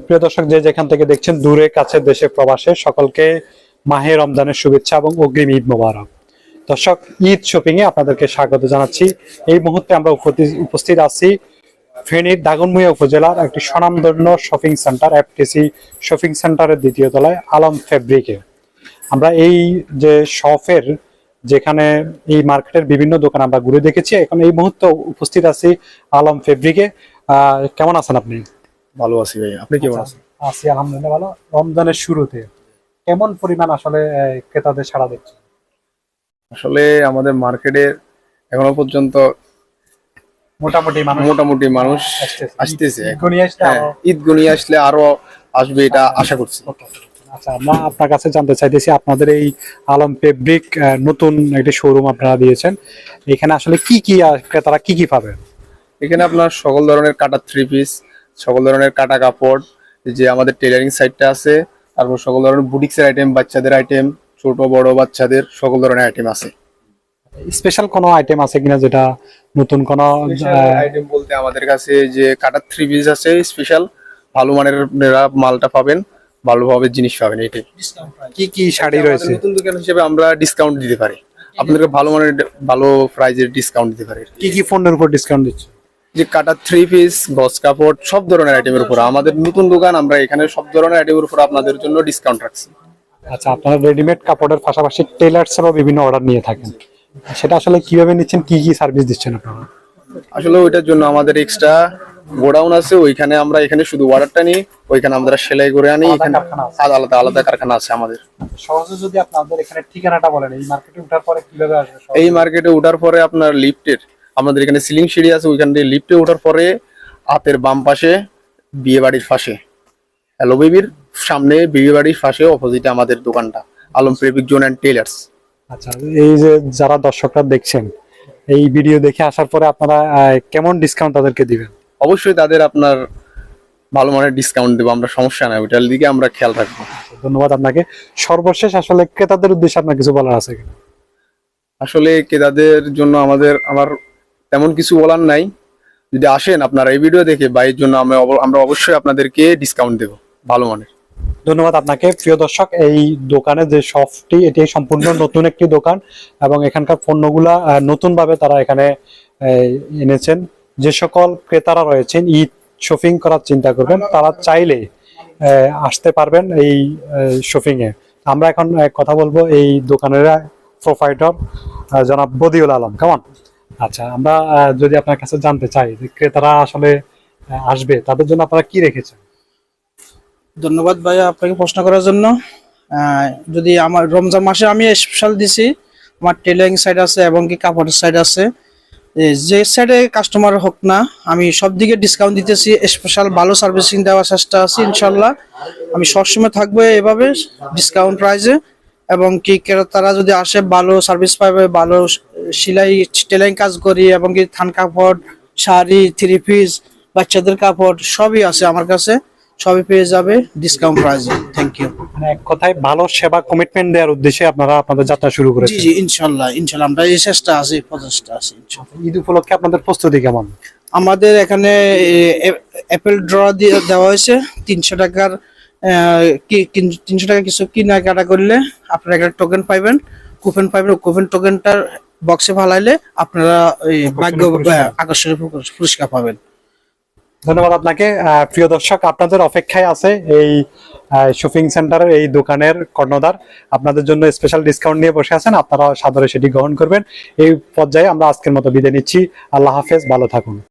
প্রিয় দর্শক, যে যেখান থেকে দেখছেন দূরে কাছে দেশে প্রবাসে, সকলকে মাহে রমজানের শুভেচ্ছা এবং অগ্রিম ঈদ মোবারক। দর্শক, ঈদ শপিং এ আপনাদেরকে স্বাগত জানাচ্ছি। এই মুহূর্তে আমরা উপস্থিত আছি ফেনীর দাগনভূঞা উপজেলার একটি স্বনামধন্য শপিং সেন্টার, এফটিসি শপিং সেন্টারের দ্বিতীয় তলায় আলম ফেব্রিকে। আমরা এই যে শপের যেখানে এই মার্কেটের বিভিন্ন দোকান আমরা ঘুরে দেখেছি, এখন এই মুহূর্তে উপস্থিত আছি আলম ফেব্রিকে। কেমন আছেন আপনি? ভালো আছি ভাই, আপনি কেমন আছেন? আছি আলহামদুলিল্লাহ ভালো। রমজানের শুরুতে কেমন পরিমাণ আসলে ক্রেতাদের সাড়া দিচ্ছে? আসলে আমাদের মার্কেটে এখনো পর্যন্ত মোটামুটি মানুষ আসতেছে। ঈদ ঘনিয়ে আসলে আরো আসবে, এটা আশা করছি। আচ্ছা, আমরা আপনার কাছে জানতে চাইতেছি, আপনাদের এই আলম ফেব্রিক নতুন একটি শোরুম আপনারা দিয়েছেন, এখানে আসলে কি কি ক্রেতারা কি কি পাবেন? এখানে আপনার সকল ধরনের কাটা থ্রি পিস, সকল ধরনের কাটা কাপড়, যে আমাদের টেলারিং সাইডটা আছে, তারপর সকল ধরনের বুটিক্সের আইটেম, বাচ্চাদের আইটেম, ছোট বড় বাচ্চাদের সকল ধরনের আইটেম আছে। স্পেশাল কোনো আইটেম আছে কিনা যেটা নতুন কোনো আইটেম বলতে আমাদের কাছে যে কাটা থ্রি পিস আছে স্পেশাল, ভালো মানের আপনারা মালটা পাবেন, ভালোভাবে জিনিস পাবেন। এটাই। কি কি শাড়ি রয়েছে? নতুন দোকান হিসেবে আমরা ডিসকাউন্ট দিতে পারি, আপনাদেরকে ভালো মানের ভালো প্রাইজের ডিসকাউন্ট দিতে পারি। কি কি পণ্যের উপর ডিসকাউন্ট দিচ্ছে? যে কাটা থ্রি পিস, গজ কাপড়, সব ধরনের আইটেমের উপর আমাদের নতুন দোকান, আমরা এখানে সব ধরনের আইটেমের উপর আপনাদের জন্য ডিসকাউন্ট রাখছি। আচ্ছা, আপনারা রেডিমেড কাপড়ের পাশাপাশি টেলার্সেরও বিভিন্ন অর্ডার নিয়ে থাকেন, সেটা আসলে কিভাবে নিচ্ছেন, কি কি সার্ভিস দিচ্ছেন আপনারা? আসলে ওইটার জন্য আমাদের এক্সট্রা গোডাউন আছে, ওইখানে আমরা এখানে শুধু অর্ডারটা নিই, ওইখানে আমরা সেলাই করে আনি। এখানে আলাদা আলাদা কারখানা আছে আমাদের। সহজে যদি আপনাদের এখানে ঠিকানাটা বলেন, এই মার্কেটে ওঠার পরে কিভাবে আসবে? এই মার্কেটে ওঠার পরে আপনার লিফটের, আমাদের এখানে সিলিং সিঁড়ি আছে, ওইখান দিয়ে লিফটে ওঠার পরে হাতের বাম পাশে বিয়ে বাড়ির পাশে, হ্যালো বেবির সামনে বিয়ে বাড়ির পাশে অপোজিটে আমাদের দোকানটা, Alam fabric zone and tailors. আচ্ছা, এই যে যারা দর্শকরা দেখছেন এই ভিডিও দেখে আসার পরে আপনারা কেমন ডিসকাউন্ট তাদেরকে দিবেন? অবশ্যই তাদের আপনার ভালো মানের ডিসকাউন্ট দেবো আমরা, সমস্যা নাই, ওইটার দিকে আমরা খেয়াল রাখবো। ধন্যবাদ আপনাকে। সর্বশেষ আসলে ক্রেতাদের উদ্দেশ্যে আপনার কিছু বলার আছে কিনা? আসলে ক্রেতাদের জন্য আমার তেমন কিছু বলার নাই। যদি আসেন আপনারা এই ভিডিও দেখে, বাইরের জন্য আমরা অবশ্যই আপনাদেরকে ডিসকাউন্ট দেবো ভালো মানের। ধন্যবাদ আপনাকে। প্রিয় দর্শক, এই দোকানে যে শপটি, এটি সম্পূর্ণ নতুন একটি দোকান এবং এখানকার পণ্যগুলা নতুন ভাবে তারা এখানে এনেছেন। যে সকল ক্রেতারা রয়েছেন ঈদ শপিং করার চিন্তা করবেন, তারা চাইলে আসতে পারবেন এই শপিং এ। আমরা এখন কথা বলবো এই দোকানের প্রোপাইটর জনাব বদিউল আলম। কেমন? আচ্ছা, আমরা যদি আপনার কাছে জানতে চাই যে ক্রেতারা আসলে আসবে, তাদের জন্য আপনারা কি রেখেছেন? ধন্যবাদ ভাইয়া আপনাকে প্রশ্ন করার জন্য। যদি আমার রমজান মাসে আমি স্পেশাল দিছি, আমার টেলারিং সাইড আছে এবং কি কাপড়ের সাইড আছে, যে সাইডে কাস্টমার হোক না, আমি সব দিকে ডিসকাউন্ট দিতেছি, স্পেশাল ভালো সার্ভিসিং দেওয়ার চেষ্টা আছি। ইনশাল্লাহ আমি সবসময় থাকবো এভাবে ডিসকাউন্ট প্রাইসে, এবং কি তারা যদি আসে ভালো সার্ভিস পাবে, ভালো সেলাই টেলারিং কাজ করি, এবং কি থান কাপড়, শাড়ি, থ্রি পিস, বাচ্চাদের কাপড় সবই আছে আমার কাছে, সবই পেয়ে যাবে ডিসকাউন্ট প্রাইসে। Thank you. মানে এক কথায় ভালো সেবা কমিটমেন্ট দেওয়ার উদ্দেশ্যে আপনারা আপনাদের যাত্রা শুরু করেছেন। জি ইনশাল্লাহ আমরা এই চেষ্টা আছি, প্রচেষ্টা আছি ইনশাল্লাহ। ঈদ উপলক্ষে আপনাদের প্রস্তুতি কেমন? আমাদের এখানে অ্যাপেল ড্র দেওয়া হয়েছে 300 টাকার, 300 টাকা কিছু কেনাকাটা করলে আপনারা একটা টোকেন পাইবেন, কুপন পাইবেন। কুপন টোকেনটার বক্সে ফালাইলে আপনারা ভাগ্য আকর্ষণীয় পুরস্কার পাবেন। ধন্যবাদ আপনাকে। প্রিয় দর্শক, আপনাদের অপেক্ষায় আছে এই শপিং সেন্টারের এই দোকানের কর্ণধার, আপনাদের জন্য স্পেশাল ডিসকাউন্ট নিয়ে বসে আছেন, আপনারা সাদরে সেটি গ্রহণ করবেন। এই পর্যায়ে আমরা আজকের মতো বিদায় নিচ্ছি। আল্লাহ হাফেজ, ভালো থাকুন।